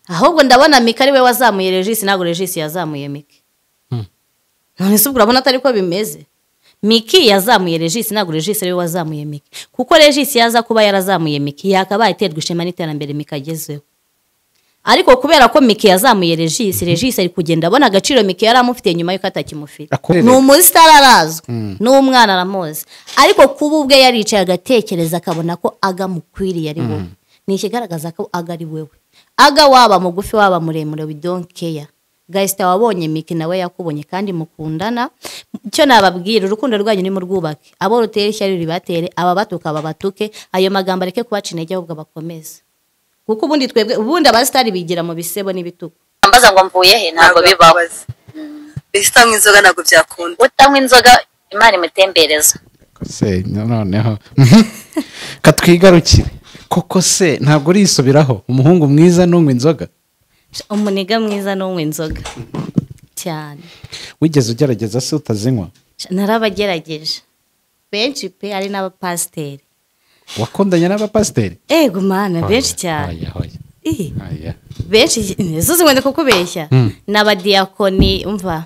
ahubwo ndabona Miki ari we wazamuye Regis ntabwo Regis yazamuye Miki. None se urabona atari ko bimeze. Miki yazamuye Regis ntabwo Regis ari we wazamuye Miki. Kuko Regis yaza kuba yarazamuye Miki yakabaye iterwa ishema n'iterambere Miki agezeho. Ariko kubera ko Miki yazamuye Regis ari kugenda abona agaciro Miki yari amufite nyuma yuko atakimufite. Ni umustar arazwe n'umwana aramuzi. Ariko kuba ubwe yaricaye agatekereza akabona ko aga mukwiriye ari wowe. Ni ikigaragaza ko aga ari wewe. Aga waba mugufi waba muremure we don't care. Guys wabonye Miki nawe yakubonye kandi mukundana. Cyo nababwira urukundo rwanyu ni mu rwubake. Abo rutera ishyari ribatere aba batuka babatuke ayo magambo areke kubaca intege ahubwo bakomeza. Kuko ubundi twebwe ubundi abastari bigira mu bisebo n'ibituko. Ambaza ngo mvuye he ntabwo bibaho. Bisitanywa inzoga ntabwo byakunda. Utanywa inzoga Imana imutembereza. Se noneho katwigarukire. Koko se ntabwo urisubiraho umuhungu mwiza n'unywa inzoga. Umuniga mwiza n'unywa inzoga. Cyane. Wigeze ugerageza se utazinywa? Narabagerageje. Benshi pe ari n'abapasteri. Wakondanya n'abapasteri? Ego mana benshi cyane. Aya. Benshi zuzi ngende kukubeshya. N'abadiakoni umva.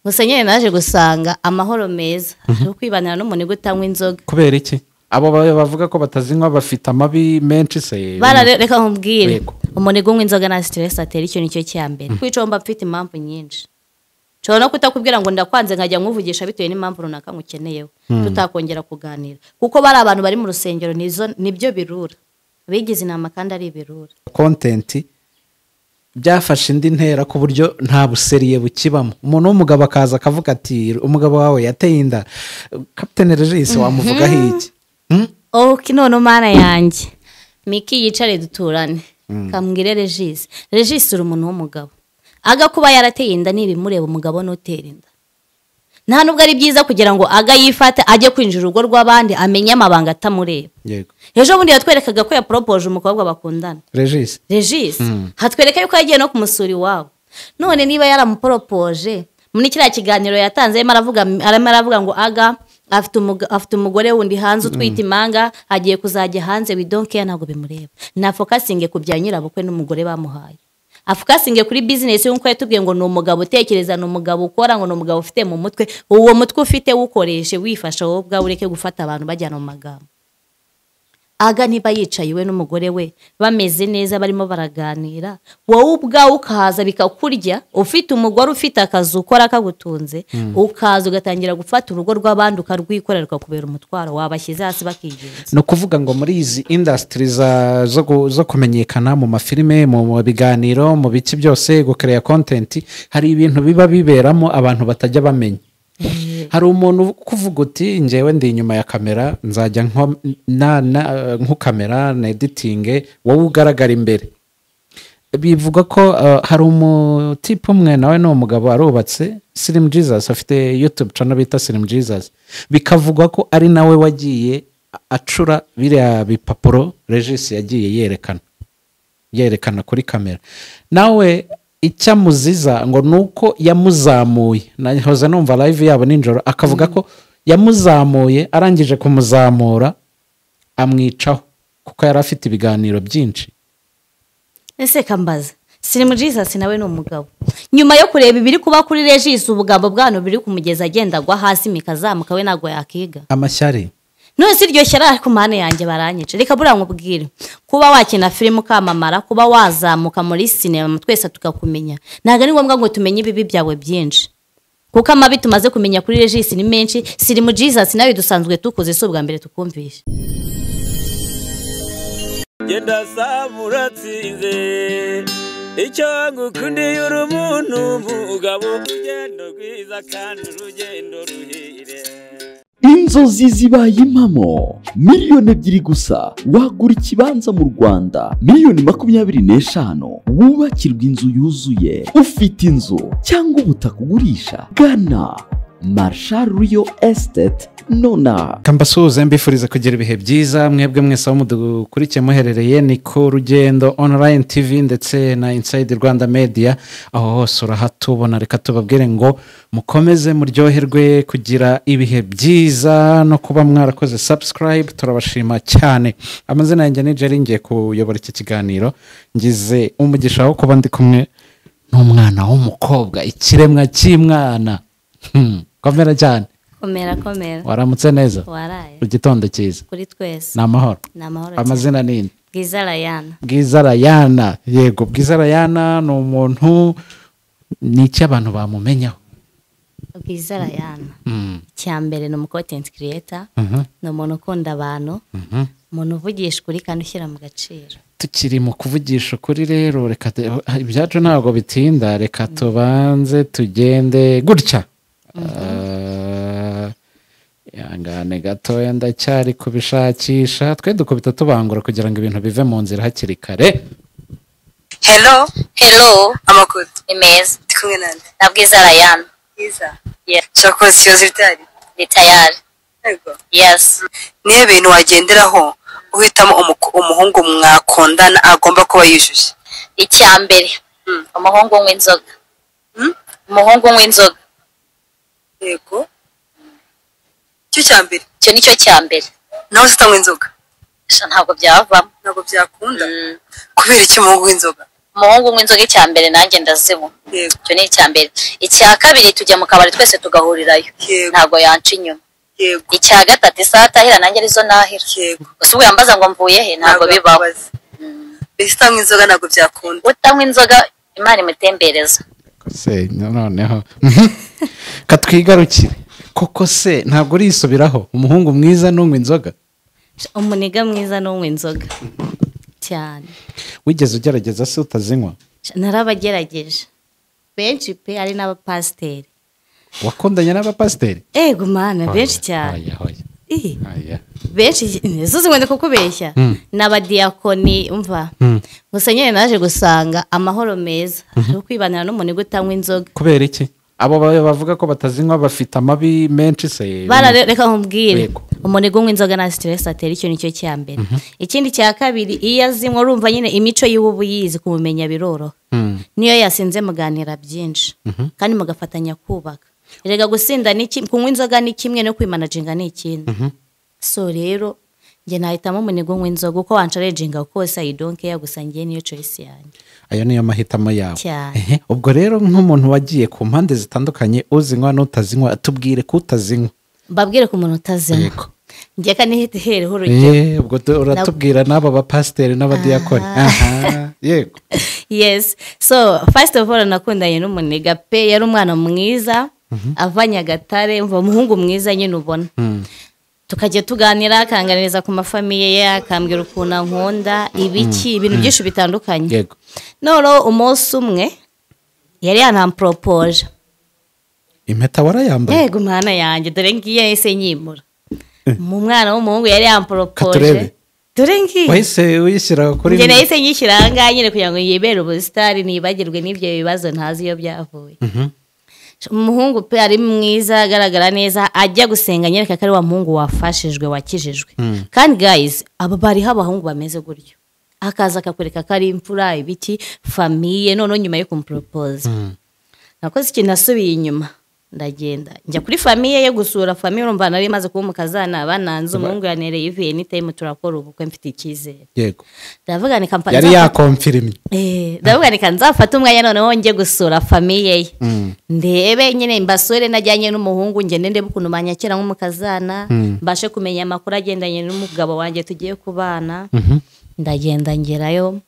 Gusa nyene naje gusanga amahoro meza. Ari kwibanira n'umuniga utanywa inzoga. Kubera iki? Abo bavuga ko batazinywa bafite amabi menshi se. Barareka nkubwire. Umuniga unywa inzoga na stress atera icyo nicyo cyambere. Kwicomba mfite impamvu nyinshi. Chona kutakubwira ngo ndakwanze nkajya nkuvugisha bitewe n'impamvu runaka ngukeneyeho. Tutakongera kuganira. Kuko bari abantu bari mu rusengero nibyo birura. Bigize inama kandi ari birura. Content byafashe indi ntera ku buryo nta buseriye bukibamo. Umuntu w'umugabo akaza akavuga ati umugabo wawe yateye inda. Captain Regis wamuvuga hiki? Kinono mana yanjye. Miki yicare duturane. Kambwire Regis. Regis uri umuntu w'umugabo. Aga kuba yarateye inda nibimureba umugabo n'utera inda. Nta nubwo ari byiza kugira ngo aga yifate ajye kwinjira urugo rw'abandi amenye amabanga atamureba. Yego. Ejo bundi yatwerekaga ko yapropose umukobwa bakundana. Regis. Hatwereka yuko yagiye no kumusura iwabo. None niba yaramupropose muri kiriya kiganiro yatanze aravuga ngo aga afite umugore wundi hanze utwita imanga agiye kuzajya hanze we don't care ntabwo bimureba. Na focusing ku bya nyirabukwe n'umugore bamuhaye. Afukasinge kuri business y'uko yatubwiye ngo no umugabo utekereza no umugabo ukora ngo no umugabo ufite mu mutwe uwo mutwe ufite wukoreshe wifasha wowe bwa ureke gufata abantu bajyana mu magambo. Aga niba yicaye we n'umugore we bameze neza barimo baraganira wowe ubwa ukaza bikakurya ufite umugore ufite akazi ukora kagutunze ukaza ugatangira gufata urugo rw'abandi ukarwikorera ukakubera umutwaro wabashyize hasi bakigenza. No kuvuga ngo muri izi industries zo kumenyekana mu mafilime mu biganiro mu biki byose gucreate content hari ibintu biba biberamo abantu batajya bamenya. Hari umuntu kuvuga uti njewe ndi inyuma ya kamera nzajya nko kamera na editing wowe ugaragara imbere. Bivuga ko hari umutipe umwe nawe no umugabo arubatse Slim Jesus afite YouTube channel bita Slim Jesus. Bikavuga ko ari nawe wagiye acura biriya bipapuro Regis yagiye yerekana kuri kamera. Nawe icyamuziza ngo nuko yamuzamuye. Nahoze numva live yabo ninjoro akavuga ko yamuzamuye arangije kumuzamura amwicaho kuko yari afite ibiganiro byinshi. Ese kambaza Slim Jesus nawe no umugabo nyuma yo kureba ibiri kuba kuri Regis ubugabo bwano biri kumugeza agendagwa hasi mikazamuka we nago yakiga amashyari. None si ryo shyara ku mane yanjye baranyice. Reka bura nkubwire kuba wakina film kamamara kuba wazamuka muri cinema twese tukakumenya ntago ari ngombwa ngo tumenye ibibi byawe byinshi kuko amabi tumaze kumenya kuri Regis ni menshi. Slim Jesus nawe dusanzwe tukoze so bwa mbere tukumvisha. Genda samuratsinze icyo ngukundiye uri umuntu mugabo ugendo rwiza kandi urugendo ruhire. Inzozi zibaye impamo miliyoni 2 gusa wagura ikibanza mu Rwanda miliyoni 25 wubakirwa inzu yuzuye. Ufite inzu cyangwa ubutaka ugurisha gana Marshal Real Estate nonaha. kambasuhuze mbifuriza kugira ibihe byiza mwebwe mwese aho mudukurikiye muherereye ni ku Rugendo Online TV ndetse na Inside Rwanda Media, aho hose urahatubona. Reka tubabwire ngo mukomeze muryoherwe kugira ibihe byiza no kuba mwarakoze subscribe, turabashima cyane. Amazina yanjye ni Jerry, ngiye kuyobora iki kiganiro, ngize umugisha wo kuba ndi kumwe n'umwana w'umukobwa, ikiremwa cy'imwana. Komera cyane. komera Waramutse neza? waraye Igitondo cyiza. kuri twese Ni amahoro. ni amahoro Amazina ni Bwiza Rayana. Bwiza Rayana. Yego, Bwiza Rayana ni umuntu, ni iki abantu bamumenyaho? Bwiza Rayana icya mbere ni umucontent creator, ni umuntu ukunda abantu, umuntu uvugisha ukuri kandi ushyira mu gaciro. Tukiri mu kuvugisha ukuri rero, reka ibyacu ntabwo bitinda, reka tubanze tugende gutya. Yangane gatoya ndacyari kubishakisha, twe dukubita tubangura kugira ngo ibintu bive mu nzira hakiri kare. Hello, amakuru ni meza. ndi kumwe nande Na Bwiza Rayana. bwiza Yeah. cyakoze ikibazo bitari Ni tayari. yego Yes. niyo bintu wagenderaho uhitamo umuhungu mwakundana agomba kuba yujuje? Icya mbere. Umuhungu unywa inzoga. Umuhungu unywa inzoga. Yego, cyo cya mbere. Icyo nicyo cya mbere. nawe utanywa inzoga Sha ntabwo byavamo. ntabwo byakunda. kubera iki umuhungu w'inzoga? Umuhungu unywa inzoga icya mbere nanjye ndazinywa. Yego, Icyo ni icya mbere. Icya kabiri tujya mu kabari twese tugahurirayo. Yego. Ntabwo yanca inyuma. yego, Icya gatatu isaha atahira nanjye arizo nahira. yego. Gusa ubu yambaza ngo mvuye he ntabwo bibaho. yakubaza. mbese utanywa inzoga ntabwo byakunda? Utanywa inzoga Imana imutembereza. Se noneho katwigarukire koko, se ntabwo urisubiraho? Umuhungu mwiza n'unywa inzoga? Umuniga mwiza n'unywa inzoga cyane. Wigeze ugerageza se utazinywa? Narabagerageje benshi pe, ari n'abapasiteri. Wakundanye n'abapasiteri? Ego mana, benshi cyane. Benshi zuzi ngwende kukubeshya. N'abadiyakoni umva. Gusa nyine naje gusanga amahoro meza ari kwibanira n'umuniga utanywa inzoga. Kubera iki? Abo bavuga ko batazinywa bafite amabi menshi se? Reka nkubwire, umuniga unywa inzoga na stress atera, icyo nicyo cya mbere. Ikindi cya kabiri, iyo azinywa urumva nyine imico y'ubu yizi kumumenya biroroha. Niyo yasinze muganira byinshi kandi mugafatanya kubaka. Erega gusinda kunywa inzoga ni kimwe, no kwimanaginga ni ikindi. So rero njye nahitamo umuniga unywa inzoga, uko wancareginga kose I don't care, gusa njye niyo choice yanjye. Ayo niyo mahitamo yawe. Cyane. Ubwo rero nk'umuntu wagiye ku mpande zitandukanye, uzinywa n'utazinywa, tubwire ko utazinywa. Mbabwire ku muntu utazinywa. Njye kanihereho urugero. Ubwo uratubwira n'abo bapasiteri n'abadiyakoni. Yego. Yes. So first of all, nakundanye n'umuniga pe, yari umwana mwiza, ava Nyagatare, umva umuhungu mwiza nyine ubona. Tukajya tuganira, akanganiriza ku mafamiye ye, akambwira ukuntu ankunda, ibintu byinshi bitandukanye. Yego. Noro umunsi umwe yari yanampropoje. Impeta warayambaye? Yego mwana yanjye, dore ngiye ese nyimura. Mu mwana w'umuhungu yari yampropoje. Katurebe. Dore ngiye. Wahise uyishyira kuri? Njye nahise nyishyira ahangaha nyine kugira ngo yibere ubusitari, nibagirwe n'ibyo bibazo ntazi iyo byavuye. Umuhungu pe ari mwiza, agaragara neza, ajya gusenga nyereka ko ari wa muhungu wafashijwe, wakijijwe. Kandi guys, aba bariho abahungu bameze gutyo. Akaza akakwereka ko ari imfura, ibiki, famiye, none nyuma yo kumpropose. Nakoze ikintu, nasubiye inyuma, ndagenda njya kuri famiye ye gusura famiye, urumva nari maze kuba umukazana, bananze umuhungu yanereye ivuye n'itime, turakora ubukwe mfite icyizere. Yego. Ndavuga ni kampani yari yakonfirmye. Ndavuga ni kanzafata umwanya noneho njye gusura famiye ye. Ndebe nyine mbasore najyanye n'umuhungu, ngende ndebe ukuntu banyakira nk'umukazana, mbashe kumenya amakuru agendanye n'umugabo wanjye tugiye kubana. Ndagenda ngerayo,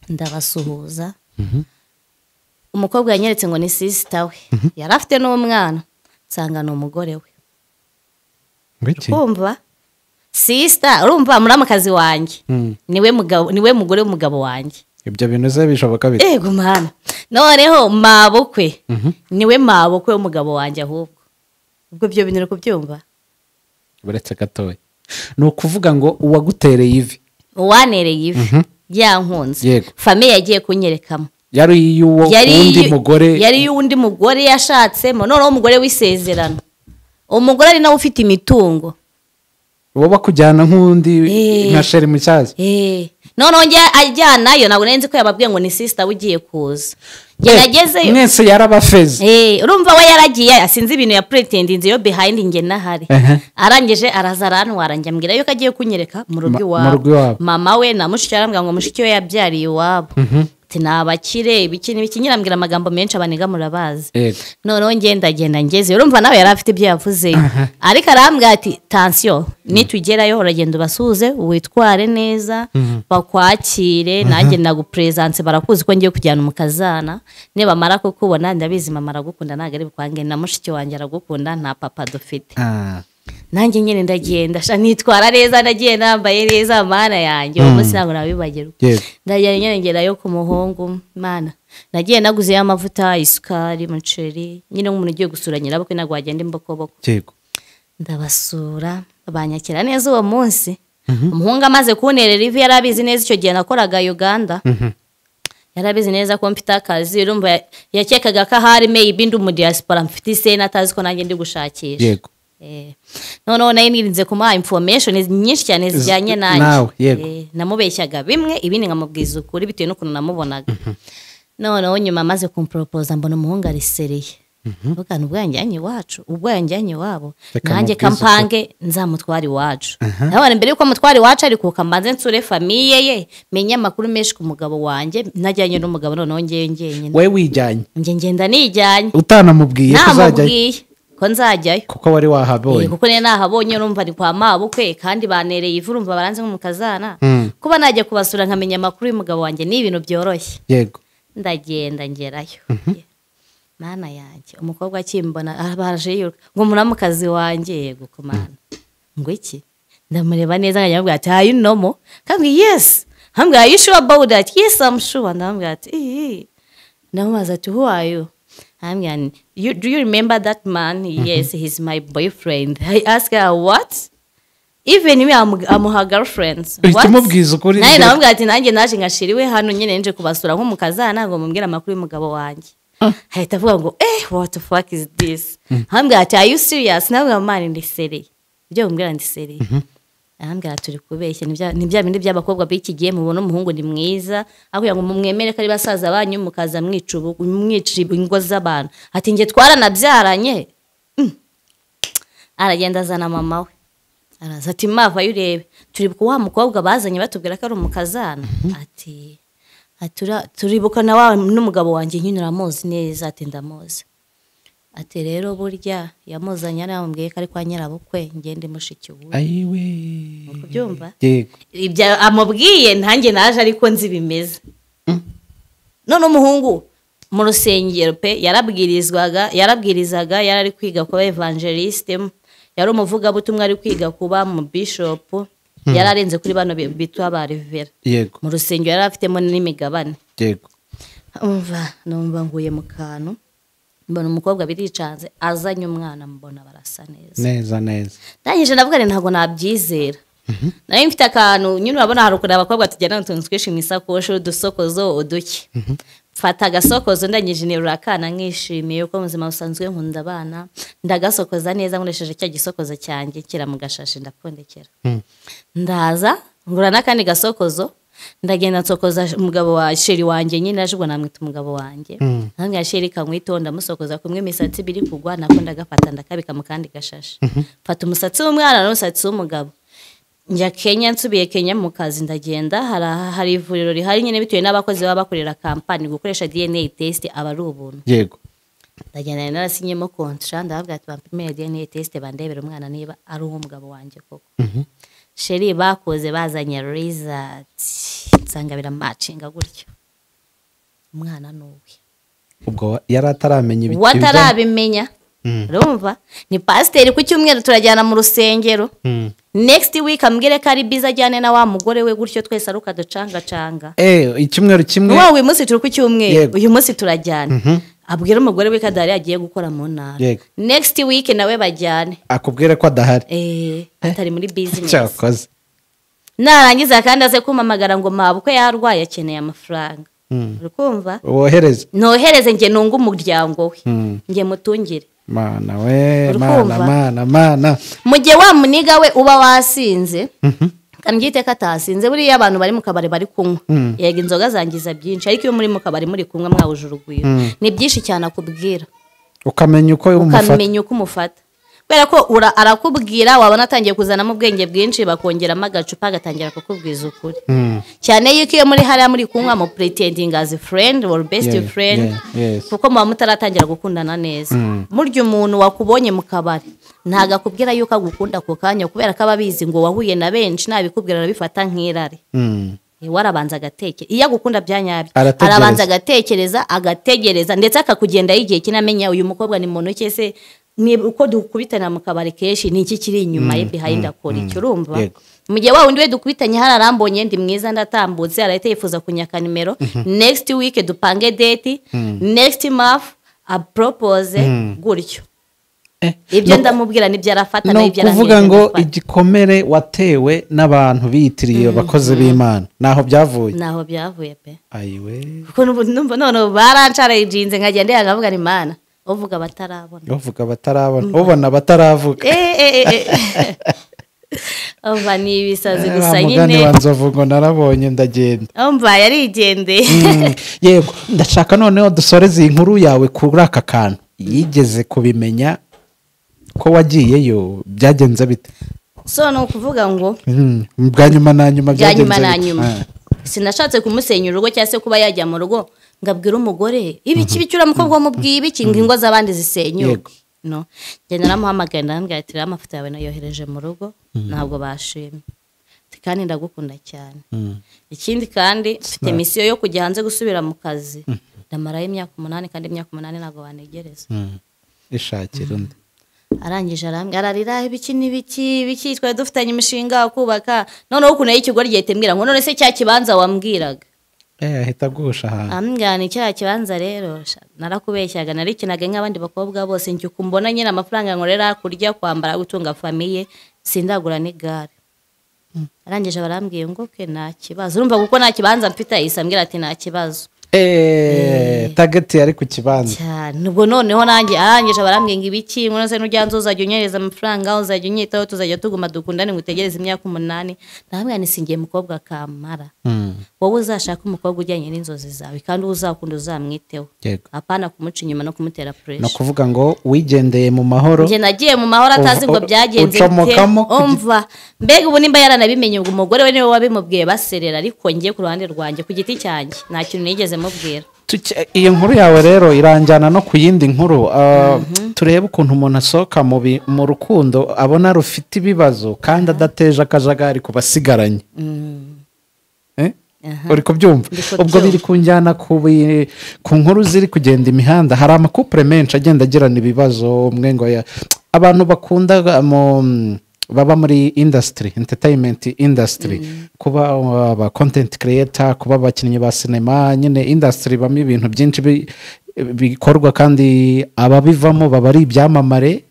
ndabasuhuza. Umukobwa yanyeretse ngo ni sister we. Yari afite n'umwana, nsanga ni umugore we. Urumva? Sister, urumva muramukazi wanjye. Niwe mugore w'umugabo wanjye. Ibyo bintu ze bishoboka bite? Ego mwana. Noneho mabukwe. Niwe mabukwe w'umugabo wanjye ahubwo. Ubwo ibyo bintu uri kubyumva? Buretse gatoya. Ni ukuvuga ngo uwagutereye ivi. Uwanereye ivi. Yankunze. Famiye yagiye kunyerekamo. Yari y'uwo undi mugore. Yari y'undi mugore yashatsemo. Noneho umugore w'isezerano. umugore ari nawe ufite imitungo wowe bakujyana nk'undi nka sheri mushaje noneho njye ajyanayo ntabwo nzi ko yababwiye ngo ni sister ugiye kuza njye nagezeyo mwese yarabafeze urumva we yaragiye asinze ibintu ya pretendinze yo behind njye nahari arangije araza arantwara njya mbwira yuko agiye kunyereka mu rugo iwabo mama we na mushiki arambwira ngo mushiki we yabyariye iwabo ati nabakire ibiki n'ibiki nyirambwira amagambo menshi abaniga murabazi noneho ngenda ngeze urumva nawe yari afite ibyo yavuze ariko arambwira ati tension nitugerayo uragenda ubasuhuze witware neza bakwakire nanjye nagupresence barakuzi ko ngiye kujyana umukazana nibamara kukubona ndabizi mama aragukunda ntabwo ari bukwange na mushiki wanjye aragukunda nta papa dufite nanjye nyine ndagenda nitwara neza nagiye nambaye neza mana yanjye uwo munsi ntabwo nabibagirwa ndagenda nyine ngerayo ku muhungu mana nagiye naguzeyo amavuta isukari umuceri nyine nk'umuntu ugiye gusura nyirabukwe ntabwo wagenda imbokoboko ndabasura banyakira neza uwo munsi umuhungu amaze kunterera ivi yari abizi neza icyo gihe nakoraga Uganda yari abizi neza ko mfite akazi urumva yakekaga ko ahari maybe ndi umudiaspora mfite isena atazi ko nanjye ndi gushakisha noneho nayo nirinze kumuha information nyinshi cyane zijyanye nanjye namubeshyaga bimwe ibindi nkamubwiza ukuri bitewe n'ukuntu namubonaga noneho nyuma amaze kumpropose mbona umuhungu arisereye bukana ubwanjyanye iwacu ubwanjyanye iwabo nanjye kampange nzamutwara iwacu nabone mbere yuko mutwara iwacu ariko kambanze nsure famiye ye menye amakuru menshi ku mugabo wanjye najyanye n'umugabo noneho ngewe we wijyanye njye ngenda nijyanye utanamubwiye ko nzajyayo kuko wari wahabonye kuko ne nahabonye urumva ni kwa mabukwe kandi banereye ivu urumva baranze nk'umukazana kuba najya kubasura nkamenya amakuru y'umugabo wanjye ni ibintu byoroshye ndagenda ngerayo mana yanjye umukobwa akimbona araje yiruka ngo muramukazi wanjye yego komana ngo iki ndamureba neza nkajya ati are you normal kandi yes hambwa are you sure about that yes I'm sure ndambwira ati ndamubaza ati who are you do you remember that man? Yes, he's my boyfriend. I ask her what? Even me I'm her girlfriend. Naye namubwira ati nanjye naje ngashiriwe hano nyine nje kubasura nk'umukazana ngo mumbwira amakuru y'umugabo wanjye. Ahita avuga ngo what the fuck is this? Hambwira ati are you serious? Nawe mani ndi seriye. Ibyo mumbwira ndi seriye. Ahambwira turi kubeshya ni bya bindi by'abakobwa b'iki gihe mubona umuhungu ni mwiza akuya ngo mumwemere ko ari basaza banyu mukaza mwica ingo z'abantu ati nge twaranabyaranye aragenda azana mama we araza ati mava yurebe turi wa mukobwa bazanye batubwira ko ari umukazana ati turibuka na wa n'umugabo wanjye nyine uramuzi neza ati ndamuzi ati rero burya yamuzanye aramubwiye ko ari kwa nyirabukwe ngende mushiki we ayiwe kubyumva ibyo amubwiye ntanjye naje ariko nzi bimeze none umuhungu mu rusengero pe yarabwirizaga yarari kwiga kuba evangeliste yari umuvugabutumwa ari kwiga kuba mu bishop yararenze kuri bano bitwa ba revera mu rusengero yari afitemo n'imigabane numva nguye mu kantu mbona umukobwa biricanze azanye umwana mbona barasa neza ndangije ndavuga ntabwo nabyizera nari mfite akantu nyine urabona hari ukuntu abakobwa tujyana utuntu twinshi mu isakoshi udusokozo uduke mfata agasokozo ndangije nterura akana nkishimiye uko muzima busanzwe nkunda abana ndagasokoza neza nkoresheje cya gisokozo cyanjye kira mu gashashi ndapfundikira ndaza ngura n'akandi gasokozo ndagenda nsokoza umugabo wa sheri wanjye nyine aje ubwo namwita umugabo wanjye nanga sheri kamwitonda musokoza kumwe imisatsi biri kugwa nako ndagafata ndakabika mu kandi gashashi mfata umusatsi w'umwana n'umusatsi w'umugabo njya Kenya nsubiye Kenya mu kazi ndagenda hari ivuriro rihari nyine bitewe n'abakozi baba bakorera kampani gukoresha DNA test aba ari ubuntu yego ndagenda narasinyemo contract ndavuga ati bampimire DNA test bandebera umwana niba ari umugabo wanjye koko sheri bakoze bazanye result nsanga biramatchinga gutyo umwana nuwe ubwo yari ataramenya ibiti watarabimenya urumva ni pasiteri ku cyumweru turajyana mu rusengero next week ambwire ko ari biza ajyane na wa mugore we gutyo twese aruka ducanga icyumweru kimwe wowe munsi turi ku cyumweru uyu munsi turajyana abwira umugore we kadari agiye gukora mu ntara next week nawe bajyane akubwire ko adahari atari muri business cyakoze narangiza kandi aze kumamagara ngo mabukwe yarwaye akeneye amafaranga urukumva wohereze nohereze nge nunga umuryango we nge mutungire mana we Urikumva? mana mu gihe wa muniga we uba wasinze kandi igiteka atasinze buriya abantu bari mu kabari bari kunywa yego inzoga zangiza byinshi ariko iyo muri mu kabari muri kumwe mwahuje urugwiro ni byinshi cyane akubwira ukamenya uko umufata kubera ko arakubwira wabona atangiye kuzanamo ubwenge bwinshi bakongeramo agacupa agatangira kukubwiza ukuri cyane yuko iyo muri hariya muri kunywa mu pretending as a friend or best friend kuko muba mutaratangira gukundana neza burya umuntu wakubonye mu kabari ntago akubwira yuko agukunda ako kanya kubera ko aba abizi ngo wahuye na benshi nabikubwira arabifata nk'irari warabanza agatekereza iyo agukunda bya nyabyo arabanza agategereza ndetse akakugenda igihe kinamenya uyu mukobwa ni muntu ki se ni uko dukubitana mu kabari kenshi ni iki kiri inyuma ye behind akora icyo urumva mu gihe wa wundi we dukubitanye hari arambonye ndi mwiza ndatambutse arahita yifuza kunyaka nimero next week dupange date next month a propose gutyo ibyo ndamubwira nibyo arafata no kuvuga ngo igikomere watewe n'abantu biyitiriye abakozi b'Imana naho byavuye pe ayiwe kuko numva none barancarayinze nkagenda yangavuga ni Mana uvuga batarabona ubona bataravuga umva ni ibisazi gusa nyine mugani wanzovu ngo narabonye ndagenda umva yarigendeye yego ndashaka noneho dusoreze inkuru yawe kuri aka kantu yigeze kubimenya ko wagiyeyo byagenze bite so no kuvuga ngo bwa nyuma na nyuma byagenze sinashatse kumusenyura urugo cyangwa se kuba yajya mu rugo ngabwira umugore ibiki bicyura mukobwa mubwiye ibiki ingo z'abandi zisenyuka no ngenda namuhamagaye ndambwira ati amafoto yawe nayohereje mu rugo ntabwo bashimye kandi ndagukunda cyane ikindi kandi mfite misiyo yo kujya hanze gusubira mu kazi ndamarayo imyaka 8 kandi imyaka 8 ntabwo banegereza ishakira undi arangije ararira ibiki twari dufitanye imishinga kubaka noneho ukuntu y'ikigo ryete mbwira ngo none se cya kibanza wambwiraga ahita gusha hano ambwira cya kibanza rero narakubeshyaga narikinaga nk'abandi bakobwa bose njye kumbona nyine amafaranga nkorera kurya kwambara gutunga famiye sindagura n'igare arangije barambwiye ngo ke nta kibazo urumva kuko nta kibanza mfite isambwira ati nta kibazo target yari ku kibanza cyane ubwo noneho nanjye arangije barambwiye ngo ibiki ngo nose n'ujyanze uzajya unyereza amafaranga uzajya unyitaho tuzajya tuguma dukundane ngo utegereze imyaka 8 ndambwira nisingiye mukobwa kamara wowe uzashaka umukobwa ujyanye n'inzozi zawe kandi uzakunda uzamwiteho apana kumuca inyuma no kumutera pressure no kuvuga ngo wigendeye mu mahoro nje nagiye mu mahoro atazi ngo byagenze umva mbega ubu nimba yaranabimenye ngo umugore we niwe wabimubwiye baserera ariko ngiye ku ruhande rwanjye ku giti cyanjye nta kintu nigeze mubwira iyo nkuru yawe rero iranjyana no ku yindi nkuru turebe ukuntu umuntu asohoka mu rukundo abona rufite ibibazo kandi adateje akajagari ku basigaranye uri kubyumva ubwo biri kunjyana ku nkuru ziri kugenda imihanda hari amakupure menshi agenda agirana ibibazo umwe ngo abantu bakunda baba muri industry entertainment industry kuba aba content creator kuba abakinnyi ba sinema nyine industry bamwe ibintu byinshi bikorwa kandi ababivamo baba ari ibyamamare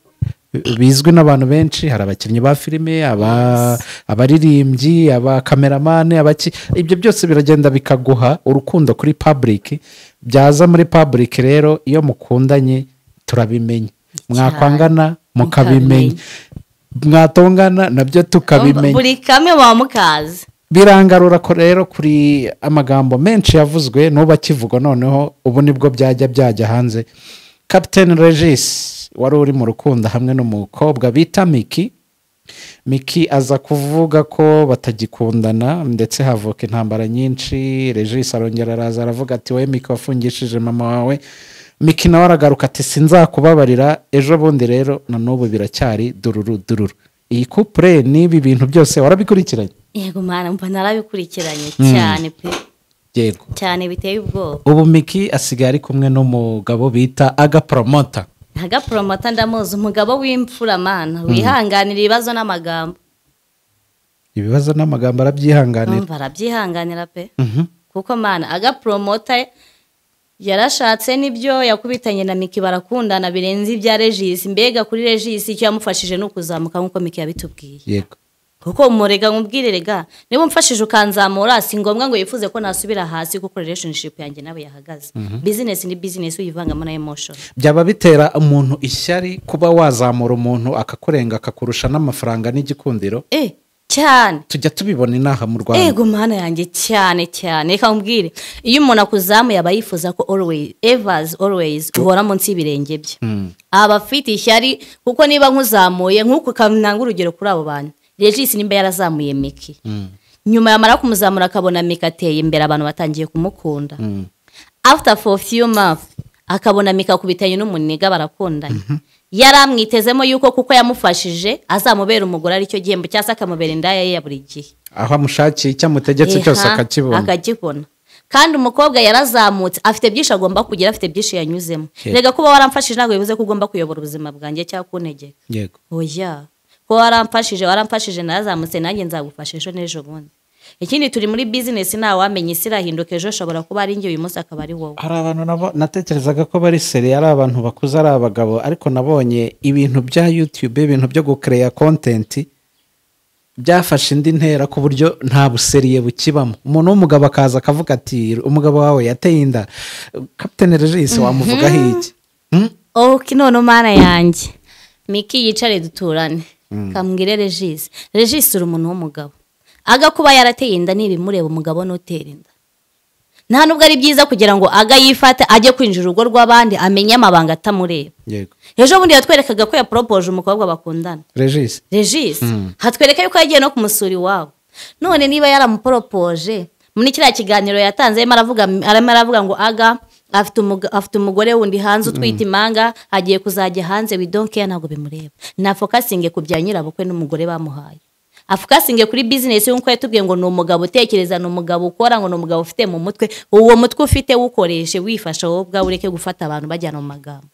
bizwi n'abantu benshi hari abakinnyi ba filime abaririmbyi abakameramane ibyo byose biragenda bikaguha urukundo kuri public byaza muri public rero iyo mukundanye turabimenya mwakwangana mukabimenya mwatongana nabyo tukabimenya buri kamwe wa mukazi birangarura ko rero kuri amagambo menshi yavuzwe n'ubu akivugwa noneho ubu nibwo byajya hanze Captain Regis wari uri mu rukundo hamwe n'umukobwa bita Miki aza kuvuga ko batagikundana ndetse havuka intambara nyinshi Regis arongera araza aravuga ati wowe Miki wafungishije mama wawe Miki nawe aragaruka ati sinzakubabarira ejo bundi rero na n'ubu biracyari dururu iyi couple n'ibi bintu byose warabikurikiranye yego mwana mva narabikurikiranye cyane pe yego cyane biteye ubwoba ubu Miki asigaye ari kumwe n'umugabo bita Agapromota ndamuzi umugabo w'imfura mana wihanganira ibibazo n'amagambo arabyihanganira pe kuko mana Agapromota yarashatse nibyo yakubitanye na Miki barakundana birenze ibya Regis mbega kuri Regis icyo yamufashije no kuzamuka nkuko Miki yabitubwiye yego kuko umurega nkubwire rega niba umfashije ukanzamura si ngombwa ngo yifuze ko nasubira hasi kuko relationship yanjye nawe yahagaze. Business ni business uyivangamo na emotion. byaba bitera umuntu ishyari kuba wazamura umuntu akakurenga akakurusha n'amafaranga n'igikundiro cyane tujya tubibona inaha mu Rwanda. Ego mana yanjye cyane reka nkubwire iyo umuntu akuzamuye aba yifuza ko always uhora munsi y'ibirenge bye. Aba afite ishyari kuko niba nkuzamuye nk'uko kananga urugero kuri abo bantu Regis nimba yarazamuye Miki nyuma yamara kumuzamura akabona Miki ateye imbere abantu batangiye kumukunda. After for few months akabona Miki akubitanye n'umuniga barakundanye. Yaramwitezemo yuko kuko yamufashije azamubera umugore ari cyo gihembo cyase akamubera indaya ye ya buri gihe. Aho amushakiye icyamutegetse cyose akakibona. Kandi umukobwa yarazamutse afite byinshi agomba kugira afite byinshi yanyuzemo. Rega kuba waramfashije ntabwo bivuze ko ugomba kuyobora ubuzima bwanjye cyangwa kuntegeka. Yego. Oya. Ko waramfashije nazamutse nanjye nzagufasha ejo n'ejo bundi. Ikindi turi muri business nawe wamenye isi irahinduka ejo shobora kuba ari njye uyu munsi akaba ari wowe. Hari abantu nabo natekerezaga ko bari seri ari abantu bakuze ari abagabo ariko nabonye ibintu bya YouTube ibintu byo gucreate content byafashe indi ntera ku buryo nta buseriye bukibamo. Umuntu w'umugabo akaza akavuga ati umugabo wawe yateye inda Captain Regis wamuvugaho iki? None mana yanjye Miki yicare duturane kambwire Regis uri umuntu w'umugabo agakuba yarateye inda nibimureba umugabo notera inda nta nubwo ari byiza kugira ngo yifate ajye kwinjira urugo rw'abandi amenye amabanga atamureba. Yego. Ejo bundi yatwerekaga ko yapropose umukobwa bakundana Regis hatwereka yuko yagiye no kumusura iwabo. None niba yaramupropose muri kiriya kiganiro yatanze arimo aravuga ngo afite umugore wundi hanze utwite imanga agiye kuzajya hanze we don't care ntabwo bimureba. Na focusinge ku bya nyirabukwe n'umugore bamuhaye. Afukasinge kuri business y'uko yatubwiye ngo ni umugabo utekereza ni umugabo ukora ngo ni umugabo ufite mu mutwe uwo mutwe ufite wukoreshe wifasha wowe ubwawe ureke gufata abantu bajyana mu magambo.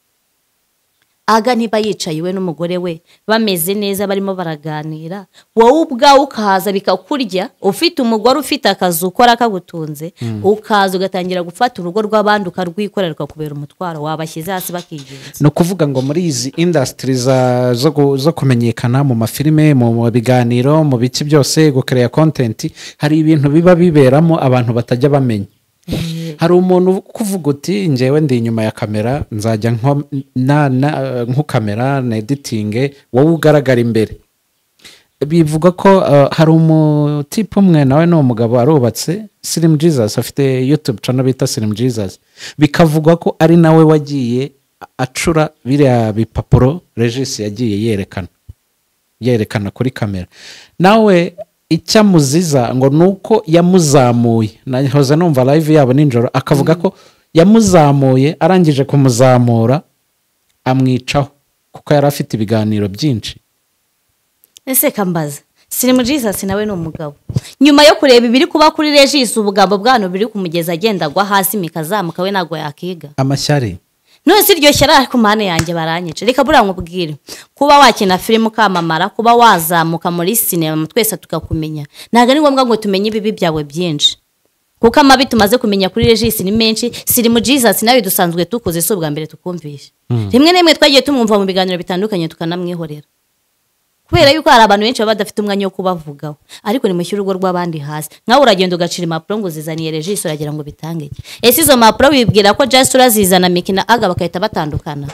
Niba yicaye we n'umugore we bameze neza barimo baraganira wowe ubwawe ukaza bikakurya ufite umugore ufite akazi ukora kagutunze ukaza ugatangira gufata urugo rw'abandi ukarwikorera ukakubera umutwaro wabashyize hasi bakigenza. No kuvuga ngo muri izi industry zo kumenyekana mu mafilime mu biganiro mu biki byose gucreate content hari ibintu biba biberamo abantu batajya bamenya. Hari umuntu kuvuga uti njyewe ndi inyuma ya kamera nzajya nko kamera na editing wowe ugaragara imbere. Bivuga ko hari umutipe umwe nawe ni umugabo arubatse Slim Jesus afite YouTube channel bita Slim Jesus bikavugwa ko ari nawe wagiye acura biriya bipapuro Regis yagiye yerekana kuri kamera. Nawe icyamuziza ngo nuko yamuzamuye nahoze numva live yabo ninjoro akavuga ko yamuzamuye arangije kumuzamura amwicaho kuko yari afite ibiganiro byinshi. Ese kambaza Slim Jesus nawe ni umugabo nyuma yo kureba ibiri kuba kuri Regis ubugambo bwano biri kumugeza agenda agwa hasi mikazamuka we nago yakiga amashyari. None si ryo shyara ku mane yanjye baranyica reka bura nkubwire kuba wakina film ukamamara kuba wazamuka muri cinema twese tukakumenya ntago ari ngombwa ngo tumenye ibibi byawe byinshi kuko amabi tumaze kumenya kuri Regis ni menshi. Slim Jesus nawe dusanzwe tukoze so bwa mbere tukumvisha rimwe nemwe twagiye tumwumva mu biganiro bitandukanye tukanamwihorera kubera yuko hari abantu benshi badafite umwanya wo kubavugaho ariko ni mushyira urugo rw'abandi hasi nkawe uragenda ugacira impapuro ngo zizaniye Regis uragira ngo bitange ese izo mpapuro bibwira ko just urazizana Miki na bakahita batandukana.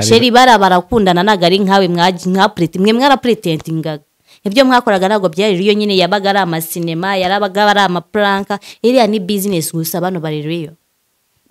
Sheri barakundana nagari nkawe mwe mwarapretentingaga ibyo mwakoraga ntabwo byari riyo nyine yabaga ari amasinema yarabaga ari amapranka iriya ni business gusa abantu bari riyo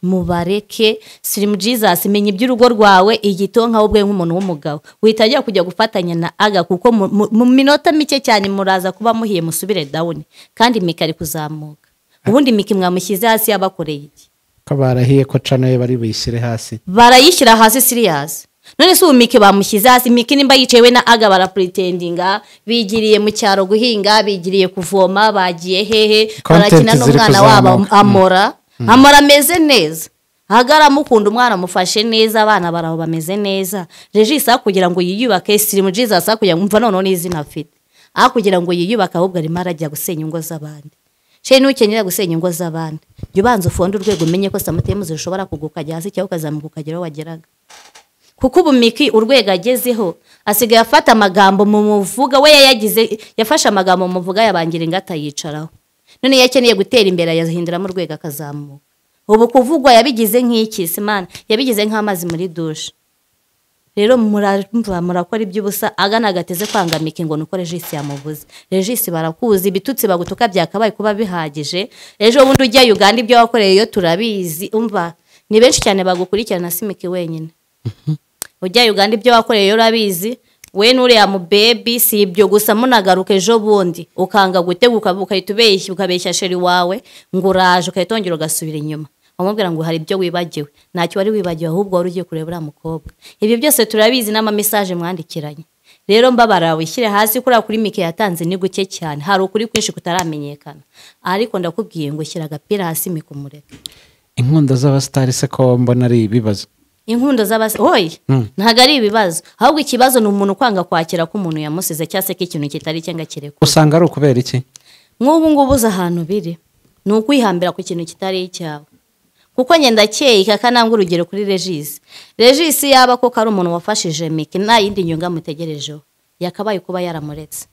mubareke. Slim Jesus menye iby'urugo rwawe igitonka ubwe nk'umuntu w'umugabo witajya kujya gufatanya na kuko mu minota mike cyane muraza kuba muhiye musubire down kandi Miki ari kuzamuka. Ubundi Miki mwamushyize hasi yabakoreye iki ko barahiye ko channel bari buyishyire hasi barayishyira hasi serious. None se Miki bamushyize hasi Miki nimba yicaye we na bara pretendinga bigiriye mu cyaro guhinga bigiriye kuvoma bagiye hehe barakina n'umwana wabo amora ameze neza hagara mukunda umwana mufashe neza abana baraho bameze neza. Regis kugira ngo yiyubake Slim Jesus kugira ngo umva none n'izina afite kugira ngo yiyubake ahubwo arimo arajya gusenya ingo z'abandi. Nukenera gusenya ingo z'abandi jya ubanza ufonde urwego umenye ko samutemu zishobora kuguka hasi cyangwa ukazamuka ukagera aho wageraga kuko ubu Miki urwego agezeho asigaye afata amagambo mu muvuga we yafashe amagambo mu muvuga yabangira ingata yicaraho none yakeneye gutera imbere yazahinduramo urwego akazamuka ubu kuvugwa yabigize nk'iki simana yabigize nk'amazi muri dushe rero murakora iby'ubusa agana agateze kwanga Miki ngo nuko Regis yamuvuze Regis barakuzi ibitutsi bagutuka byakabaye kuba bihagije ejo bundi ujya Uganda ibyo wakoreye yo turabizi umva ni benshi cyane bagukurikirana si Miki wenyine ujya Uganda ibyo wakoreye yo urabizi we nuriya mu baby si ibyo gusa munagaruke ejo bundi ukanga guteguka ukahita ukabeshya sheri wawe ngo uraje ukahitongera ugasubira inyuma amubwira ngo hari ibyo wibagiwe ntacyo wari wibagiwe ahubwo wari ugiye kureba uriya mukobwa ibyo byose turabizi n'ama message mwandikiranye rero mbabara wishyire hasi kuri Miki yatanze ni guke cyane hari ukuri kwinshi kutaramenyekana ariko ndakubwiye ngo shyira agapira hasi Miki umureke inkunda z'abastari se ko mbona ari ibibazo inkundo oyi ntago ari ibibazo ahubwo ikibazo ni umuntu kwanga kwakira ko umuntu yamusize cyangwa se ko ikintu kitari cyenga kireko usanga ari ukubera iki nk'ubu ngubu uzi ahantu biri ni ukwihambira ku kintu kitari icyawe kuko ngenda cyeyika kananga urugero kuri Regis yaba ko ari umuntu wafashije Miki nta yindi nyunga mutegerejeho yakabaye kuba yaramuretse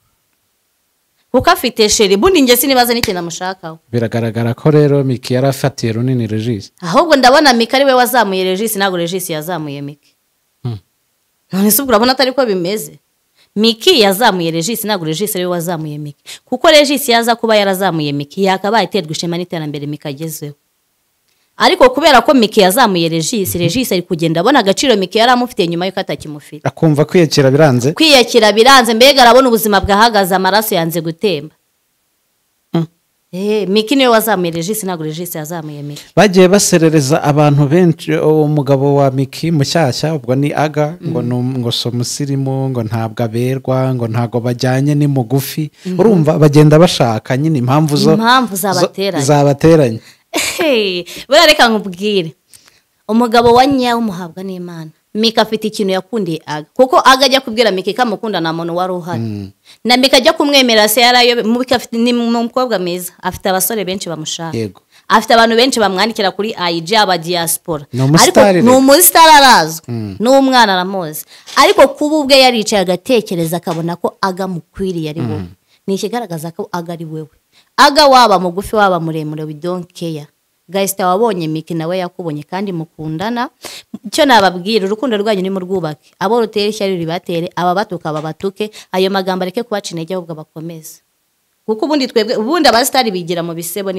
kuko afite sheri bundi nge sinibaza n'ikintu amushakaho biragaragara ko rero Miki yarafatiye runini Regis ahubwo ndabona Miki ari we wazamuye Regis ntabwo Regis yazamuye Miki none se urabona atari ko bimeze Miki yazamuye Regis ntabwo Regis ari we wazamuye Miki kuko Regis yaza kuba yarazamuye Miki yakabaye iterwa ishema n'iterambere Miki agezeho ariko kubera ko Miki yazamuye Regis ari kugenda abona agaciro Miki yari amufitiye nyuma yuko atakimufite akumva kwiyakira biranze mbega arabona ubuzima bwahagaze amaraso yanze gutemba Miki niwe wazamuye Regis ntabwo Regis yazamuye Miki bagiye baserereza abantu benshi umugabo wa Miki mushyashya ubwo ni Aga ngo so musirimu ngo ntabwo aberwa ngo ntago bajyanye ni mugufi urumva bagenda bashaka nyine impamvu zabateranye buriya reka nkubwire umugabo wa nyawe umuhabwa n'Imana Miki afite ikintu yakundiye Aga kuko Aga ajya kubwira Miki ko amukunda na muntu wari uhari na Miki ajya kumwemera se yarayo Miki afite ni umukobwa mwiza afite abasore benshi bamushaka afite abantu benshi bamwandikira kuri IG aba diaspora ariko ni umustar arazwe n'umwana aramuzi ariko kuba ubwe yaricaye agatekereza akabona ko Aga mukwiriye ari wowe ni ikigaragaza ko Aga ari wewe Aga waba mugufi waba muremure we don't care guys wabonye Miki nawe yakubonye kandi mukundana cyo nababwira urukundo rwanyu ni mu rwubake abo rutera ishyari ribatere aba batuka babatuke ayo magambo areke kubaca intege ahubwo bakomeza kuko ubundi abastari bigira mu bisebo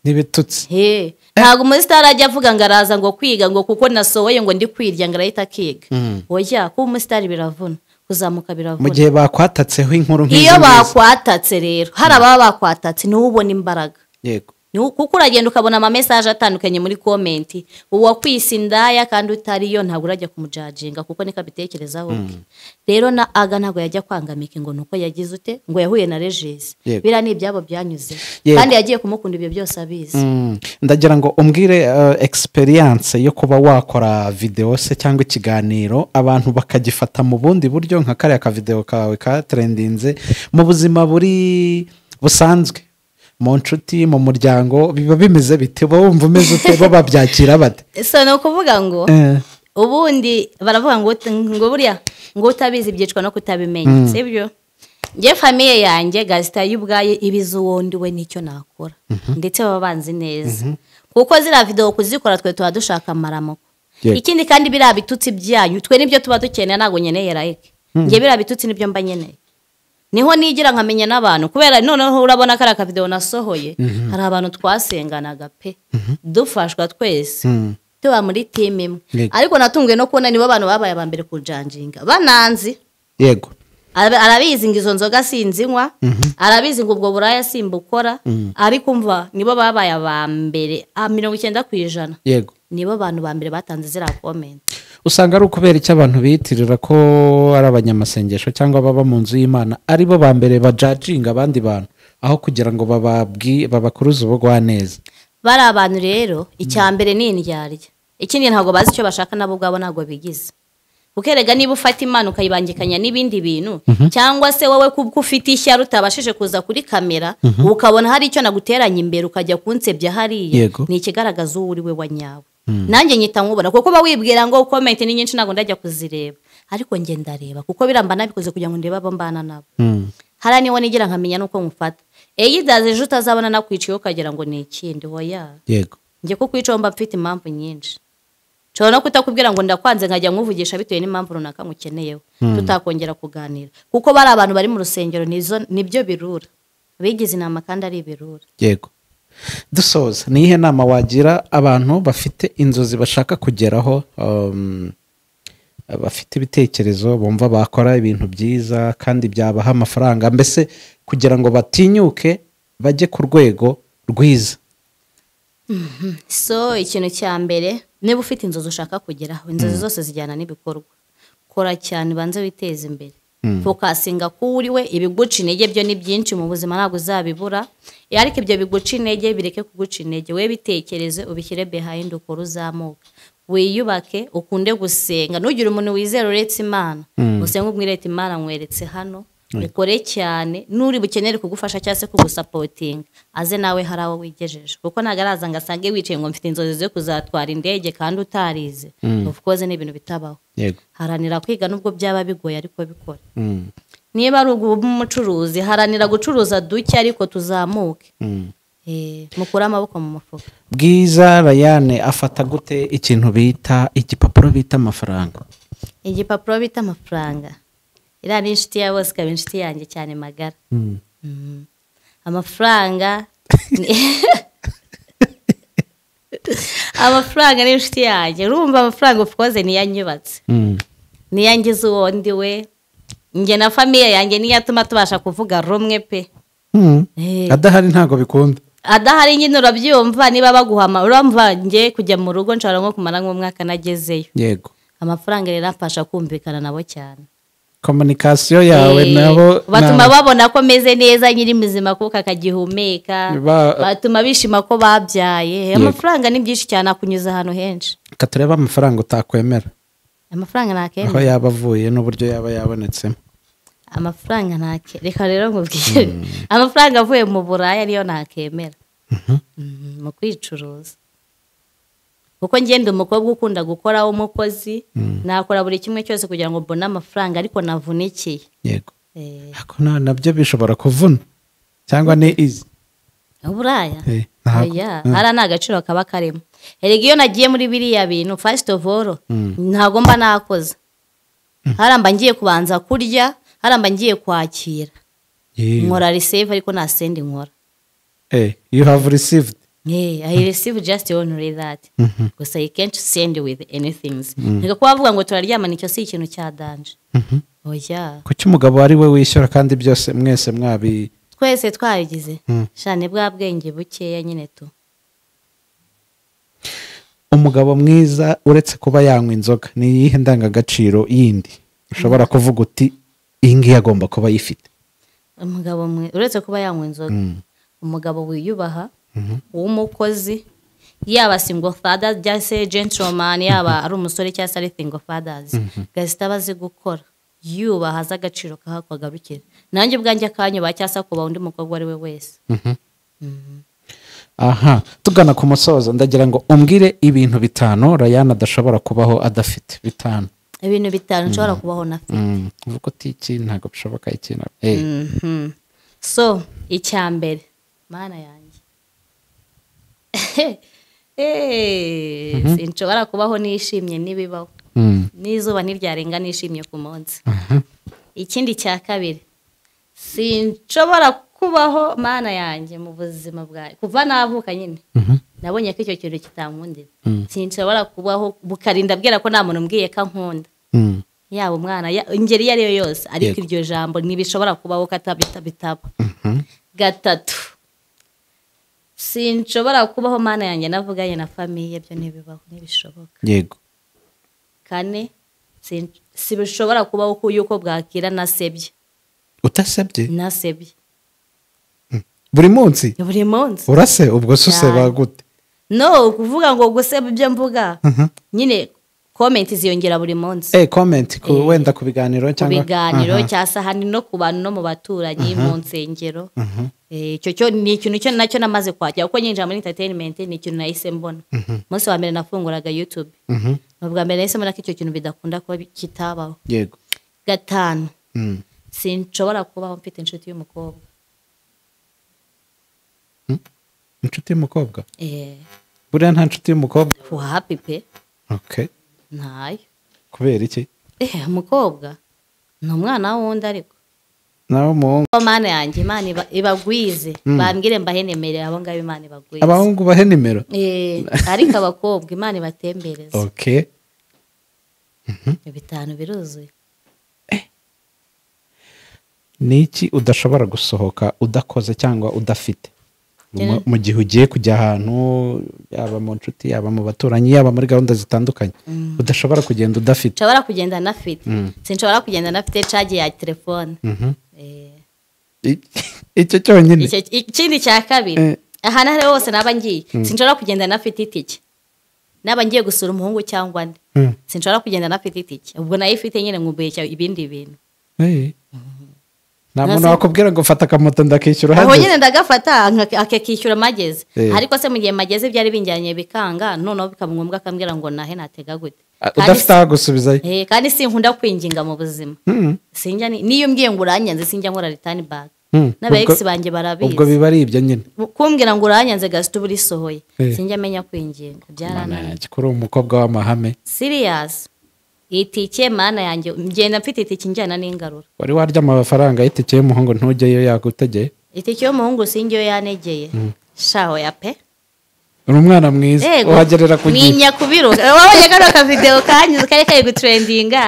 n'ibitutsi ntago umustar ajya avuga ngo araza ngo kwiga ngo kuko nasohoye ngo ndi kwirya ngo arahita akiga oya kuba umustar biravuna kuzamuka biravuna mu gihe bakwatatseho inkuru nk'izo iyo bakwatatse rero hari ababa bakwatatse niwe ubona imbaraga yego kuko uragenda ukabona ama message atandukanye muri comment uwa kwisindaya kandi utariyo ntabwo urajya kumujajinga kuko nika bitekerezaho rero na Aga ntabwo yajya kwanga Miki ngo nuko yagize ute ngo yahuye na Regis bira ni ibyabo byanyuze kandi yagiye kumukunda ibyo byose abizi ndagira ngo umbwire experience yo kuba wakora video se cyangwa ikiganiro abantu bakagifata mu bundi buryo nka kare ka video kawe ka trendinze mu buzima busanzwe mu nshuti mu muryango biba bimeze bite wumva umeze ute bo babyakira bate so no kuvuga ngo ubundi baravuga ngo buriya ngo utabizi byicwa no kutabimenya sibyo nge famille yanjye Gasita y'ubwaye ibizo wundi we nicyo nakora ndetse babanzi neza kuko zira video kuzikora twe tuba dushaka amaramoko ikindi kandi bira bitutsi byanyu twe nibyo tuba dukeneye nago nyeneye like nge bira bitutsi nibyo mba nyeneye niho nigira nkamenya n'abantu kubera noneho urabona kara ka video nasohoye hari abantu twasenganaga pe dufashwa twese tuba muri team imwe ariko natunguye no kubona nibo abantu babaye abambere kujanjinga bananzi yego arabizi ngo izo nzoga sinzinywa arabizi ngo ubwo buraya simbukora ariko umva nibo babaye abambere 90% yego nibo abantu bambere batanze zira comment usanga ari ukubera icyo abantu bitirira ko ari abanyamasengesho cyangwa baba mu nzu y'Imana ari bo bambere bajajinga abandi bantu aho kugira ngo babakuruze ubugwa neza bari abantu rero icyambere ni indyarya ikindi ntago bazi icyo bashaka nabo ubwabo ntago bigize ukerega niba ufata Imana ukayibangikanya n'ibindi bintu cyangwa se wowe kuko ufite ishyari utabashije kuza kuri kamera ukabona hari icyo naguteranya imbere ukajya kunsebya hariya ni ikigaragaza uri we wa nyawe nanjye nyita nkubona kuko uba wibwira ngo comment ni nyinshi ntabwo ndajya kuzireba ariko njye ndareba kuko biramba nabikoze kugira ngo ndebe abo mbana nabo hara niwo nigira nkamenya nuko mufata eyidaze ejo utazabona nakwiciye ukagira ngo ni ikindi hoya yego njye ko kwica mba mfite impamvu nyinshi nshobora no kutakubwira ngo ndakwanze nkajya nkuvugisha bitewe n'impamvu runaka ngukeneyeho tutakongera kuganira kuko bari abantu bari mu rusengero nibyo birura bigize inama kandi ari ibirura yego dusoza ni ihe nama wagira abantu bafite inzozi bashaka kugeraho bafite ibitekerezo bumva bakora ibintu byiza kandi byabaha amafaranga mbese kugira ngo batinyuke bajye ku rwego rwiza so ikintu cya mbere niba ufite inzozi ushaka kugeraho inzozi zose zijyana n'ibikorwa kora cyane banze witeze imbere fokasinga ko uriwe ibiguca intege byo ni byinshi mu buzima ntabwo uzabibura ariko ibyo biguca intege bireke kuguca intege we bitekereze ubishyire behind ukora uzamuka wiyubake ukunde gusenga ntugire umuntu wizera uretse imana usenga umwirete imana nkweretse hano ukore cyane n'uri bukenere kugufasha cyangwa se kugusapotinga aze nawe hari aho wigejeje kuko ntabwo araza ngo asange wicaye ngo mfite inzozi zo kuzatwara indege kandi utarize of course ni ibintu bitabaho haranira kwiga nubwo byaba bigoye ariko bikora niba ari umucuruzi haranira gucuruza duke ariko tuzamuke mukure amaboko mu mufuka Bwiza Rayane afata gute ikintu bita igipapuro bita amafaranga igipapuro bita amafaranga iriya ni inshuti ya bose ikaba inshuti yanjye cyane magara amafaranga amafaranga ni inshuti yanjye urumva amafaranga of course niyo anyubatse niyo angize uwo ndi we njye na famiye yanjye niyo atuma tubasha kuvuga rumwe pe adahari ntabwo bikunda adahari nyine urabyumva niba baguhama uramva njye kujya mu rugo nshobora nko kumara nk'umwaka nagezeyo yego amafaranga rero afasha kumvikana nabo cyane komunikasiyo yawe nabo batuma babona ko meze neza nyiri muzima kuko akagihumeka batuma bishima ko babyaye amafaranga ni byinshi cyane akunyuza ahantu henshi katureba amafaranga utakwemera amafaranga ntakemera aho yaba avuye n'uburyo yaba yabonetsemo amafaranga reka rero nkubwire amafaranga avuye mu buraya niyo ntakemera mu kwicuruza kuko ngenda umukobwa ukunda gukora w'umukozi nakora buri kimwe cyose kugira ngo mbone amafaranga ariko navunikiye yego ariko nabyo bishobora kuvuna cyangwa ni izi uburaya hari n'agaciro kaba karimo erega iyo nagiye muri biriya bintu first of all ntabwo mba nakoze haramba ngiye kubanza kurya haramba ngiye kwakira nkora receive ariko nta sendi nkora you have received I receive just only that gusa you can't send with anything niko kubavuga ngo turaryamana icyo si ikintu cya danje oya kuki umugabo ari we wishyura kandi byose mwese mwabi twese twabigize shane bwa bwenge bukeya nyine tu umugabo mwiza uretse kuba yanywa inzoga ni iyihe ndangagaciro yindi ushobora kuvuga uti iyi ngiyi agomba kuba yifite umugabo uretse kuba yanywa inzoga umugabo wiyubaha w'umukozi yaba single father cyangwa se gentleman yaba ari umusore cyangwa se ari single fathers gasita bazi gukora yubaha azi agaciro kahagarukira nanjye ubwanjye akanyubaha cyangwa se kuba undi mukobwa ari we wese aha tugana ku musozo ndagira ngo umbwire ibintu 5 Rayane adashobora kubaho adafite 5 ibintu 5 nshobora kubaho nafite uvuga uti iki ntabwo bishoboka ikintu so icyambere mana yanjye sinshobora kubaho nishimye nibibaho n'izuba ntiryarenga nishimye ku munsi ikindi cya kabiri sinshobora kubaho mana yanjye mu buzima bwawe kuva navuka nyine nabonye ko icyo kintu kitankundira sinshobora kubaho bukarinda bwira ko nta muntu umbwiye ko ankunda yaba umwana ingeri iyo ari yo yose ariko iryo jambo ntibishobora kubaho katabitaba 3 sinshobora kubaho mana yanjye navuganye na famiye byo ntibibaho ntibishoboka yego 4 sibishobora kubaho yuko bwakira nasebye utasebye nasebye buri munsi urase ubwo suse bagute no kuvuga ngo guseba ibyo mvuga nyine comment ziyongera buri munsi comment wenda ku biganiro ku cyangwa biganiro cyasa hani no ku bantu no mu baturanyi mu nsengero icyo cyo ni ikintu cyo nacyo namaze kwakira kuko nyinjira muri entertainment ni ikintu nahise mbona umunsi wa mbere nafunguraga YouTube ubwa mbere nahise mbona ko icyo kintu bidakunda kuba kitabaho yego 5 sinshobora kubaho mfite inshuti y'umukobwa inshuti y'umukobwa buriya nta nshuti y'umukobwa happy pe okay ntayo kubera iki umukobwa ni umwana wundi ariko nawe umuhungu Imana yanjye Imana ibagwize bambwire mbahenemerera abo ngabo Imana ibagwize abahungu bahe nimero ariko abakobwa Imana ibatembereza okay 5 biruzuye niki udashobora gusohoka udakoze cyangwa udafite mu gihe ugiye kujya ahantu yaba mu nshuti yaba mu baturanyi yaba muri gahunda zitandukanye udashobora kugenda udafite nshobora kugenda nafite sinshobora kugenda nafite charge ya telefone icyo cyonyine ikindi cya kabiri ahantu ari hose naba ngiye sinshobora kugenda nafite itike naba ngiye gusura umuhungu cyangwa nde sinshobora kugenda nafite itike ubwo nayo ifite nyine nkumbuye ibindi bintu nta muntu wakubwira ngo fata akamoto ndakishyura aho nyine ndagafata akakishyura mageze ariko se mu gihe mageze byari binjyanye bikanga noneho bikaba ngombwa akambwira ngo nahe natega gute udafite aho gusubizayo kandi sinkunda kwinginga mu buzima sinjya niyo mbwiye ngo uranyanze sinjya nkora return back n'abex banjye barabizi ubwo biba ari ibyo nyine kumbwira ngo uranyanze gasito buri sohoye sinjya menya kwinginga byarananiye kuri umukobwa w'amahame serious itike mana yanjye ngenda mfite itike njyana n'ingarura wari warya amafaranga y'itike y'umuhungu ntujyeyo yagutegeye itike y'umuhungu sinjyeyo yanegeye shaho ya pe uri umwana mwiza uhagerera ku gihe ninya kubiro wabonye kano kavideo kanyuze kari gutrendinga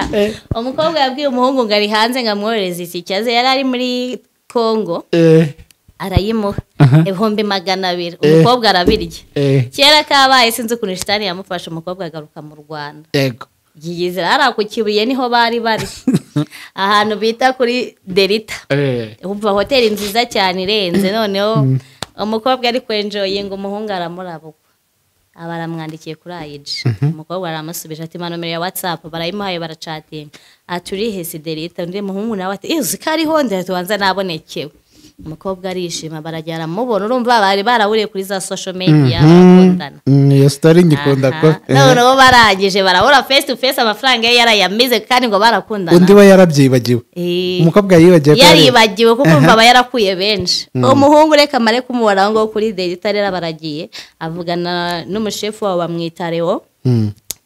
umukobwa yabwiye umuhungu ngo ari hanze ngo amwohereze itike aze yari ari muri Congo arayimuha 200 umukobwa arabirya kera kabaye sinzi ukuntu shitani yamufasha umukobwa agaruka mu Rwanda yego yigizira ara ku Kibuye niho bari ahantu bita kuri Delita umva hoteli nziza cyane irenze noneho umukobwa ari kwenjoyinga umuhungu aramurabukwa abaramwandikiye kuri ayiji umukobwa aramusubije ati manomero ya WhatsApp barayimuhaye baracatinga aturihe si Delita undi muhungu nawe ati izi kari honde tubanza nabonekewe umukobwa arishima barajyara mubona urumva bari barawuriye kuri za social media barakundana iyo story ngikunda ko noneho barangije barahura face to face amafaranga ye yarayamize kandi ngo barakundana undi we yarabyibagiwe umukobwa yaribagiwe kuko umva aba yarakuye benshi umuhungu reka mare kumubona ngo kuri Delita rero baragiye avugana n'umushefu wabo bamwita Leo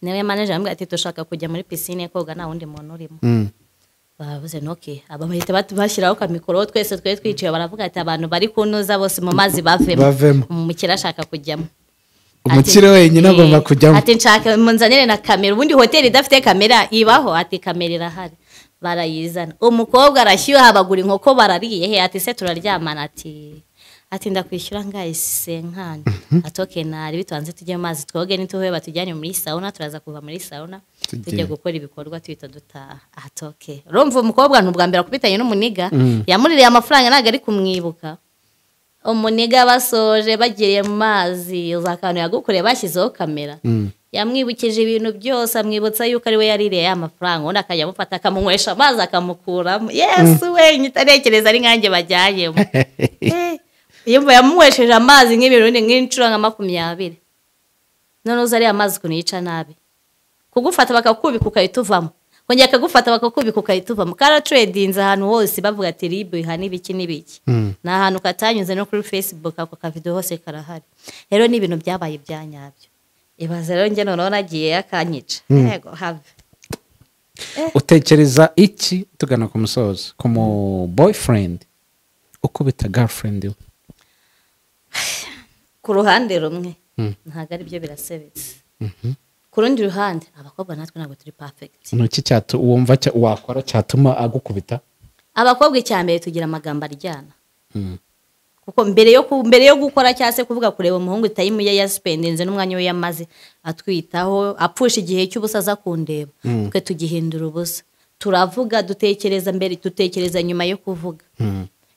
niwe manager ambwira ati tushaka kujya muri piscine koga nta wundi muntu urimo bavuze noke aba bahita bashyiraho kamikoro twese twiciye baravuga ati abantu bari kunuza bose mu mazi bavemo umukira ashaka kujyamo umukire wenyine agomba kujyamo ati nshaka munzanire na kamera ubundi hoteli idafite kamera ibaho ati kamera irahari barayizana umukobwa arashyuha abagura inkoko barariye ati se turaryamana ati ndakwishyura ngaye senkani atoke nari bitanze tujye mu mazi twoge nituhe batujyanye muri sauna turaza kuva muri sauna tujye gukora ibikorwa twita dutaha atoke urumva umukobwa ntubwa mbere akubitanye n'umuniga yamuririye amafaranga ntago ari kumwibuka umuniga basoje bagiriye mu mazi uzakantu yagukoreye bashyizeho kamera yamwibukije ibintu byose amwibutsa yuko ari we yaririye amafaranga undi akajya amufata akamunywesha amazi akamukuramo yesu we nyitarekereza ari nkanjye bajyanyemo yumva yamunywesheje amazi nk'ibirundi nk'inshuro nka 20 none uza ari amazi ukuntu yica nabi kugufata bakakubika ukahita uvamo kongera akagufata bakakubika ukahita uvamo karatredinze ahantu hose bavuga ati ribu ihana ibiki n'ibiki ni ahantu katanyuze no kuri Facebook ako kavido hose karahari rero ni ibintu byabaye byanyabyo ibaze rero njye noneho nagiye akanyica yego have utekereza iki tugana ku musozo ku mu boyfriend ukubita girlfriend we ku ruhande rumwe ntabwo ari byo birasebetse ku rundi ruhande abakobwa natwe ntabwo turi perfect nuki wumva wakora cyatuma agukubita abakobwa icyambere tugira amagambo aryana kuko mbere yo gukora cyangwa se kuvuga kureba umuhungu time ye yaspendinze n'umwanya we yamaze atwitaho apfusha igihe cy'ubusa aza kundeba twe tugihindura ubusa turavuga dutekereza mbere dutekereza nyuma yo kuvuga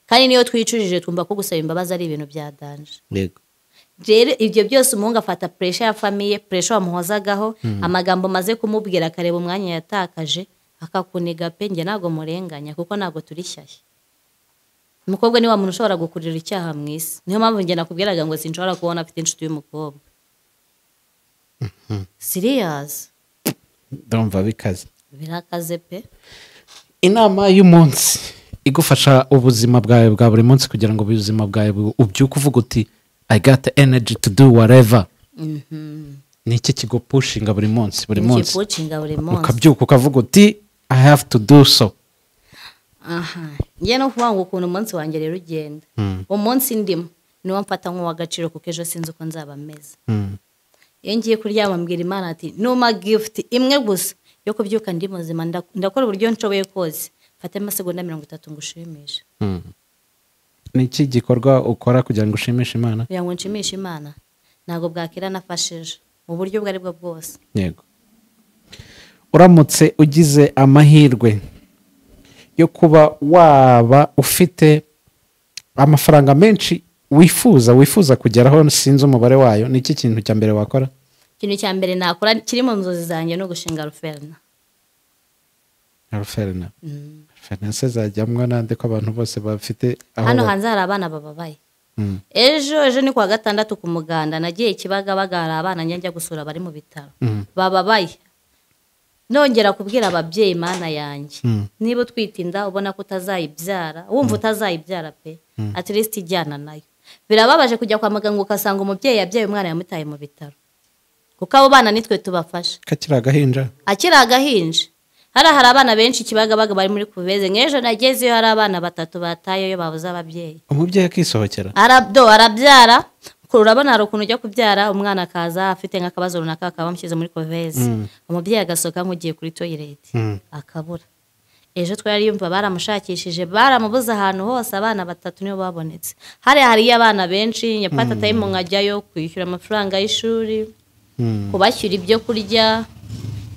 kandi niyo twicujije twumva ko gusaba imbabazi ari ibintu bya danje yego rero ibyo byose umuhungu afata puresha ya famiye, puresha wamuhozagaho, amagambo maze kumubwira akareba umwanya yatakaje akakuniga pe, njye ntabwo murenganya kuko ntabwo turi shyashya. Umukobwa ni wa muntu ushobora gukurira icyaha mu isi, niyo mpamvu njye nakubwiraga ngo sinshobora kubona afite inshuti y'umukobwa. Serious ndumva bikaze, birakaze pe. inama y'umunsi igufasha ubuzima bwawe bwa buri munsi kugira ngo ubuzima bwawe ubyuke uvuga uti I got the energy to do whatever. Ni iki kigupushinga buri munsi Kigupushinga buri munsi ukabyuka ukavuga uti I have to do so. njye no kuvuga ngo ukuntu umunsi wanjye rero ugenda, umunsi ndimo niwo mfata nk'uw'agaciro kuko ejo sinzi uko nzaba meze. Iyo ngiye kuryama mbwira Imana ati numa gift imwe gusa yo kubyuka ndi muzima, ndakora uburyo nshoboye kose, mfate amasegonda 30 ngushimisha. Ni iki gikorwa ukora kugira ngo ushimishe Imana? Kugira ngo nshimishe Imana ntabwo bwakira nafashije mu buryo bwo aribwo bwose. Yego. Uramutse ugize amahirwe yo kuba waba ufite amafaranga menshi wifuza kugeraho, sinzi umubare wayo, ni iki kintu cya mbere wakora? Ikintu cya mbere nakora kiri mu nzozi zanjye no gushinga Ruferna. Ruferna se zajyamwa nande ko abantu bose bafite aho hano hanze hari abana bababaye. Ejo ni kwa gatandatu ku muganda nagiye Kibagabaga, hari abana njya gusura bari mu bitaro bababaye. Nongera kubwira ababyeyi Imana yanjye, niba utwitinda ubona ko utazayibyara, wumva utazayibyara pe, at least ijyana nayo. Birababaje kujya kwa muganga ukasanga umubyeyi yabyaye umwana yamutaye mu bitaro, kuko abo bana nitwe tubafasha. Kakira agahinja, akiri agahinja. Hari abana benshi Kibagabaga bari muri Kubeze, nk'ejo nagezeyo hari abana 3 batayeyo babuze ababyeyi. Umubyeyi akisohokera arabyara, urabona hari ukuntu ujya kubyara umwana akaza afite nk'akabazo runaka akaba bamushyize muri Kubeze, umubyeyi agasohoka nk'ugiye kuri toilet akabura. Ejo twari yumva baramushakishije, baramubuze ahantu hose, abana 3 nibo babonetse. Hari abana benshi nyapata time nkajyayo kwishyura amafaranga y'ishuri, kubashyira ibyo kurya,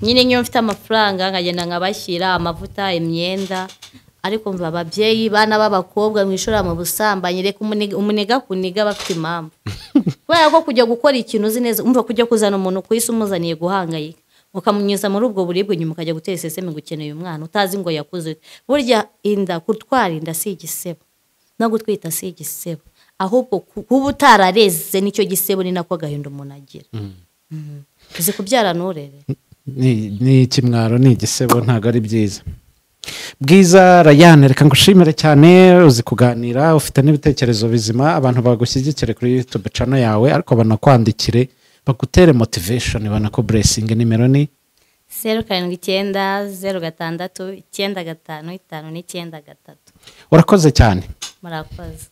nyine niyo mfite amafaranga nkagenda nkabashyira amavuta, imyenda. Ariko mva ababyeyi bana b'abakobwa mwishura mu busambanyi, reka umuniga kuniga bafite impamvu. Kubera ko kujya gukora ikintu uzi neza, umva kujya kuzana umuntu kwisi umuzaniye guhangayika, ukamunyuza muri ubwo buribwe, nyuma ukajya gutera seseme gukeneye umwana utazi ngo yakuze. Burya inda kutwara inda si igisebo, no gutwita si igisebo, ahubwo kuba utarareze nicyo gisebo, ni nako gahinda umuntu agira. Uzi kubyara nurere ni ikimwaro, ni igisebo, ntago ari byiza. Bwiza Rayane, reka ngushimire cyane, uzi kuganira, ufite n'ibitekerezo bizima, abantu bagushyigikire kuri YouTube channel yawe, ariko banakwandikire bagutere motivation, banako blessing. Nimero ni 0790 069 95 593. Urakoze cyane. Murakoze.